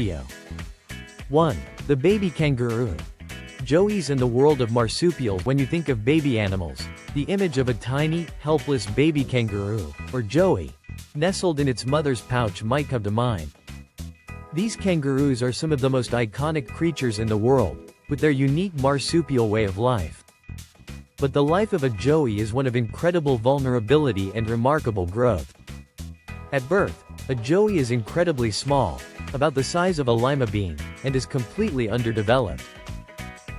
video. 1. The baby kangaroo. Joeys in the world of marsupial. When you think of baby animals, the image of a tiny, helpless baby kangaroo, or joey, nestled in its mother's pouch might come to mind. These kangaroos are some of the most iconic creatures in the world, with their unique marsupial way of life. But the life of a joey is one of incredible vulnerability and remarkable growth. At birth, a joey is incredibly small, about the size of a lima bean, and is completely underdeveloped.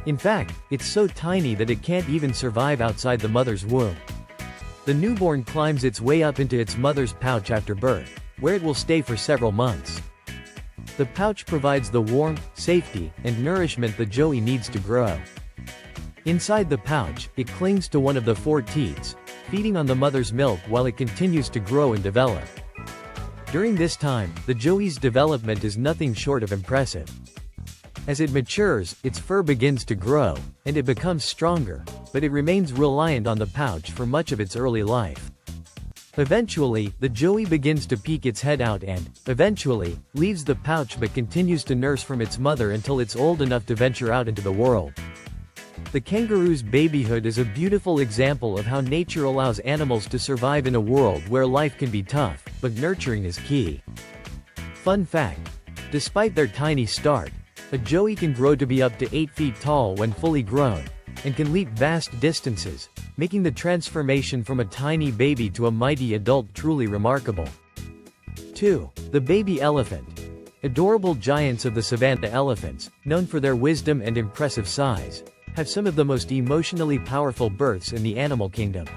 In fact, it's so tiny that it can't even survive outside the mother's womb. The newborn climbs its way up into its mother's pouch after birth, where it will stay for several months. The pouch provides the warmth, safety, and nourishment the joey needs to grow. Inside the pouch, it clings to one of the 4 teats, feeding on the mother's milk while it continues to grow and develop. During this time, the joey's development is nothing short of impressive. As it matures, its fur begins to grow, and it becomes stronger, but it remains reliant on the pouch for much of its early life. Eventually, the joey begins to peek its head out and, eventually, leaves the pouch but continues to nurse from its mother until it's old enough to venture out into the world. The kangaroo's babyhood is a beautiful example of how nature allows animals to survive in a world where life can be tough, but nurturing is key. Fun fact: despite their tiny start, a joey can grow to be up to 8 feet tall when fully grown, and can leap vast distances, making the transformation from a tiny baby to a mighty adult truly remarkable. 2. The baby elephant. Adorable giants of the savanna elephants, known for their wisdom and impressive size, have some of the most emotionally powerful births in the animal kingdom.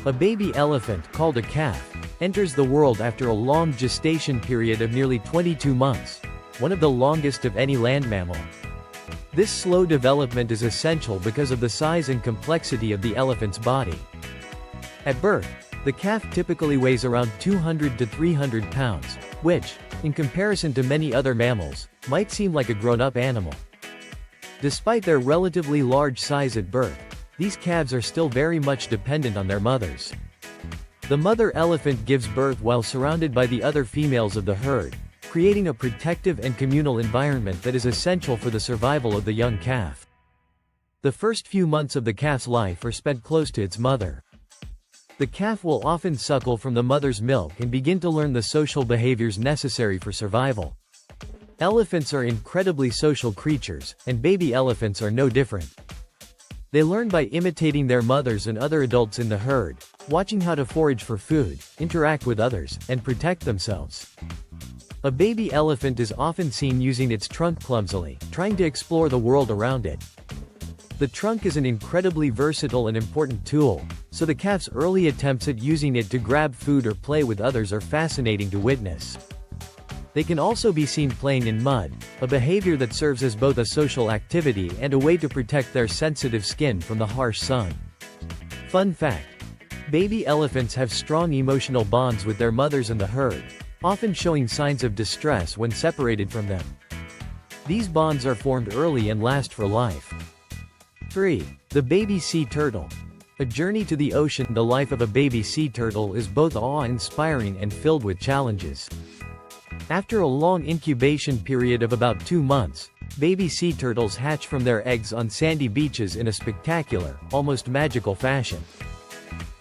A baby elephant, called a calf, enters the world after a long gestation period of nearly 22 months, one of the longest of any land mammal. This slow development is essential because of the size and complexity of the elephant's body. At birth, the calf typically weighs around 200 to 300 pounds, which, in comparison to many other mammals, might seem like a grown-up animal. Despite their relatively large size at birth, these calves are still very much dependent on their mothers. The mother elephant gives birth while surrounded by the other females of the herd, creating a protective and communal environment that is essential for the survival of the young calf. The first few months of the calf's life are spent close to its mother. The calf will often suckle from the mother's milk and begin to learn the social behaviors necessary for survival. Elephants are incredibly social creatures, and baby elephants are no different. They learn by imitating their mothers and other adults in the herd, watching how to forage for food, interact with others, and protect themselves. A baby elephant is often seen using its trunk clumsily, trying to explore the world around it. The trunk is an incredibly versatile and important tool, so the calf's early attempts at using it to grab food or play with others are fascinating to witness. They can also be seen playing in mud, a behavior that serves as both a social activity and a way to protect their sensitive skin from the harsh sun. Fun fact: baby elephants have strong emotional bonds with their mothers in the herd, often showing signs of distress when separated from them. These bonds are formed early and last for life. 3. The baby sea turtle. A journey to the ocean. The life of a baby sea turtle is both awe-inspiring and filled with challenges. After a long incubation period of about 2 months, baby sea turtles hatch from their eggs on sandy beaches in a spectacular, almost magical fashion.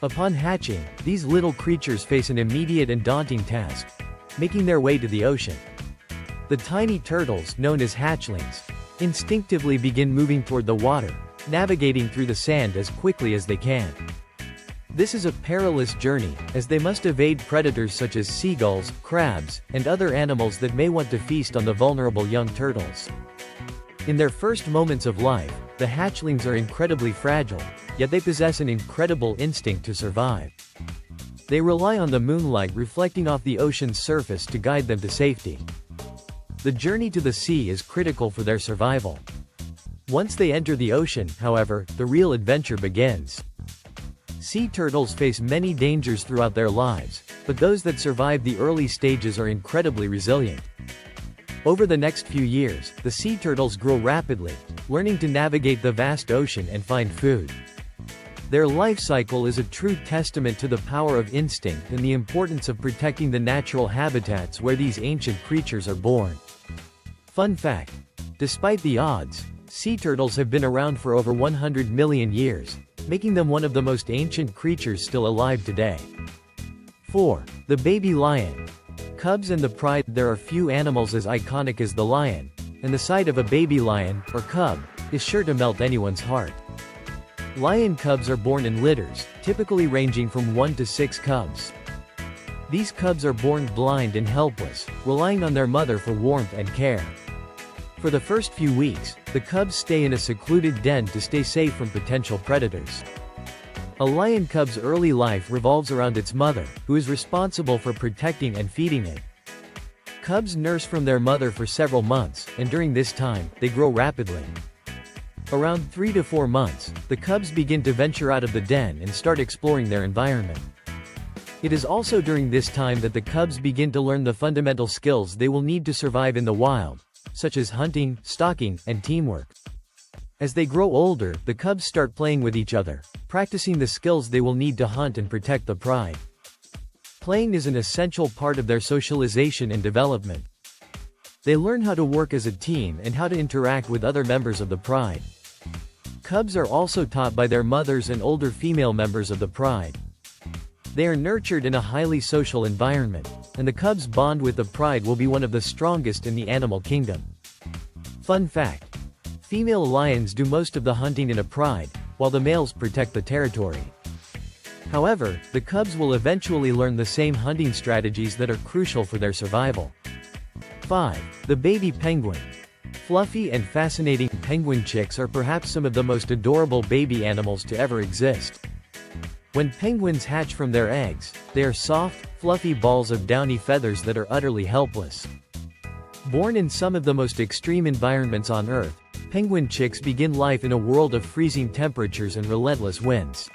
Upon hatching, these little creatures face an immediate and daunting task: making their way to the ocean. The tiny turtles, known as hatchlings, instinctively begin moving toward the water, navigating through the sand as quickly as they can. This is a perilous journey, as they must evade predators such as seagulls, crabs, and other animals that may want to feast on the vulnerable young turtles. In their first moments of life, the hatchlings are incredibly fragile, yet they possess an incredible instinct to survive. They rely on the moonlight reflecting off the ocean's surface to guide them to safety. The journey to the sea is critical for their survival. Once they enter the ocean, however, the real adventure begins. Sea turtles face many dangers throughout their lives, but those that survive the early stages are incredibly resilient. Over the next few years, the sea turtles grow rapidly, learning to navigate the vast ocean and find food. Their life cycle is a true testament to the power of instinct and the importance of protecting the natural habitats where these ancient creatures are born. Fun fact: despite the odds, sea turtles have been around for over 100 million years, making them one of the most ancient creatures still alive today. 4. The baby lion. Cubs and the pride. There are few animals as iconic as the lion, and the sight of a baby lion, or cub, is sure to melt anyone's heart. Lion cubs are born in litters, typically ranging from 1 to 6 cubs. These cubs are born blind and helpless, relying on their mother for warmth and care. For the first few weeks, the cubs stay in a secluded den to stay safe from potential predators. A lion cub's early life revolves around its mother, who is responsible for protecting and feeding it. Cubs nurse from their mother for several months, and during this time, they grow rapidly. Around 3 to 4 months, the cubs begin to venture out of the den and start exploring their environment. It is also during this time that the cubs begin to learn the fundamental skills they will need to survive in the wild, such as hunting, stalking, and teamwork. As they grow older, the cubs start playing with each other, practicing the skills they will need to hunt and protect the pride. Playing is an essential part of their socialization and development. They learn how to work as a team and how to interact with other members of the pride. Cubs are also taught by their mothers and older female members of the pride. They are nurtured in a highly social environment, and the cubs' bond with the pride will be one of the strongest in the animal kingdom. Fun fact: female lions do most of the hunting in a pride, while the males protect the territory. However, the cubs will eventually learn the same hunting strategies that are crucial for their survival. 5. The baby penguin. Fluffy and fascinating penguin chicks are perhaps some of the most adorable baby animals to ever exist. When penguins hatch from their eggs, they are soft, fluffy balls of downy feathers that are utterly helpless. Born in some of the most extreme environments on Earth, penguin chicks begin life in a world of freezing temperatures and relentless winds.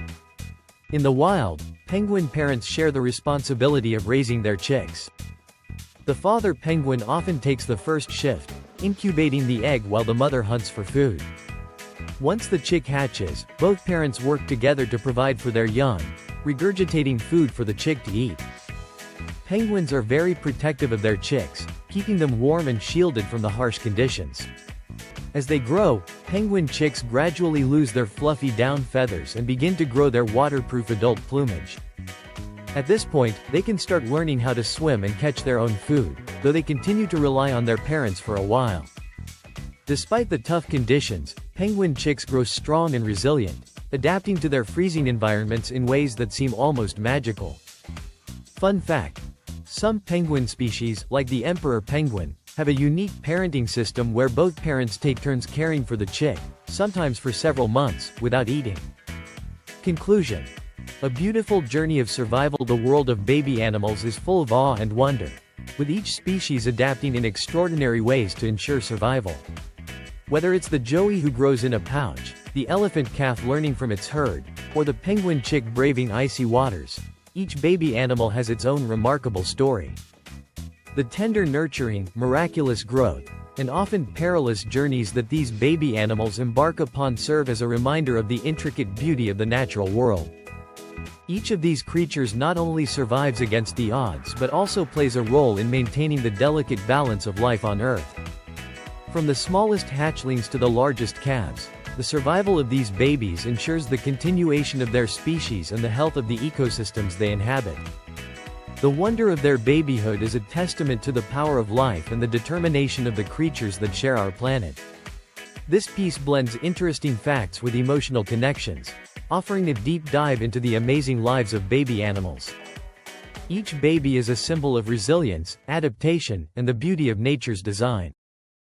In the wild, penguin parents share the responsibility of raising their chicks. The father penguin often takes the first shift, incubating the egg while the mother hunts for food. Once the chick hatches, both parents work together to provide for their young, regurgitating food for the chick to eat. Penguins are very protective of their chicks, keeping them warm and shielded from the harsh conditions. As they grow, penguin chicks gradually lose their fluffy down feathers and begin to grow their waterproof adult plumage. At this point, they can start learning how to swim and catch their own food, though they continue to rely on their parents for a while. Despite the tough conditions, penguin chicks grow strong and resilient, adapting to their freezing environments in ways that seem almost magical. Fun fact: some penguin species, like the emperor penguin, have a unique parenting system where both parents take turns caring for the chick, sometimes for several months, without eating. Conclusion: a beautiful journey of survival. The world of baby animals is full of awe and wonder, with each species adapting in extraordinary ways to ensure survival. Whether it's the joey who grows in a pouch, the elephant calf learning from its herd, or the penguin chick braving icy waters, each baby animal has its own remarkable story. The tender nurturing, miraculous growth, and often perilous journeys that these baby animals embark upon serve as a reminder of the intricate beauty of the natural world. Each of these creatures not only survives against the odds but also plays a role in maintaining the delicate balance of life on Earth. From the smallest hatchlings to the largest calves, the survival of these babies ensures the continuation of their species and the health of the ecosystems they inhabit. The wonder of their babyhood is a testament to the power of life and the determination of the creatures that share our planet. This piece blends interesting facts with emotional connections, offering a deep dive into the amazing lives of baby animals. Each baby is a symbol of resilience, adaptation, and the beauty of nature's design.